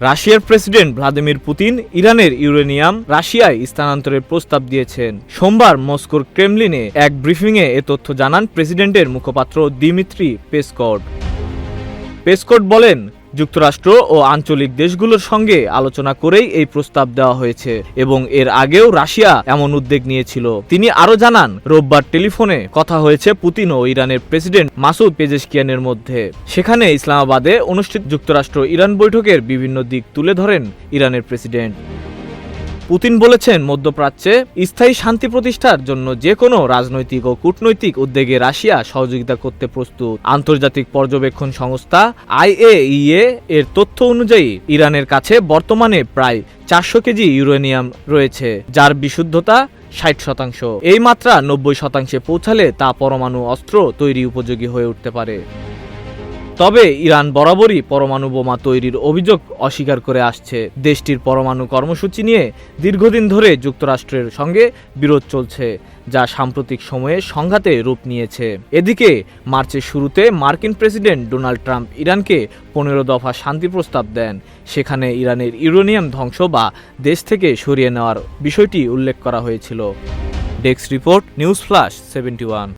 রাশিয়ার president Vladimir Putin ইরানের uranium রাশিয়ায় স্থানান্তরের প্রস্তাব দিয়েছেন। সোমবার মস্কোর ক্রেমলিনে এক ব্রিফিংয়ে এ তথ্য জানান প্রেসিডেন্টের মুখপাত্র দিমিত্রি পেসকভ। পেসকভ বলেন, যুক্তরাষ্ট্র ও আঞ্চলিক দেশগুলোর সঙ্গে আলোচনা করেই এই প্রস্তাব দেওয়া হয়েছে এবং এর আগেও রাশিয়া এমন উদ্যোগ নিয়েছিল। তিনি আরও জানান, রোববার টেলিফোনে কথা হয়েছে পুতিন ও ইরানের প্রেসিডেন্ট মাসুদ পেজেশকিয়ানের মধ্যে। সেখানে ইসলামাবাদে অনুষ্ঠিত যুক্তরাষ্ট্র ইরান বৈঠকের বিভিন্ন দিক তুলে ধরেন ইরানের প্রেসিডেন্ট। পুতিন বলেছেন, মধ্যপ্রাচ্যে স্থায়ী শান্তি প্রতিষ্ঠার জন্য যে কোনো রাজনৈতিক ও কূটনৈতিক উদ্যোগে রাশিয়া সহযোগিতা করতে প্রস্তুত। আন্তর্জাতিক পর্যবেক্ষণ সংস্থা IAEA এর তথ্য অনুযায়ী ইরানের কাছে বর্তমানে প্রায় 400 কেজি ইউরেনিয়াম রয়েছে, যার বিশুদ্ধতা 60%। এই মাত্রা 90% পৌঁছালে তা পরমাণু অস্ত্র তৈরি উপযোগী হয়ে উঠতে পারে। তবে ইরান বরাবরই পরমাণু বোমা তৈরির অভিযোগ অস্বীকার করে আসছে। দেশটির পরমাণু কর্মসূচি নিয়ে দীর্ঘদিন ধরে যুক্তরাষ্ট্রের সঙ্গে বিরোধ চলছে, যা সাম্প্রতিক সময়ে সংঘাতে রূপ নিয়েছে। এদিকে মার্চের শুরুতে মার্কিন প্রেসিডেন্ট ডোনাল্ড ট্রাম্প ইরানকে 15 দফা শান্তি প্রস্তাব দেন। সেখানে ইরানের ইউরেনিয়াম ধ্বংস বা দেশ থেকে সরিয়ে নেওয়ার বিষয়টি উল্লেখ করা হয়েছিল। Desk report, news flash 71।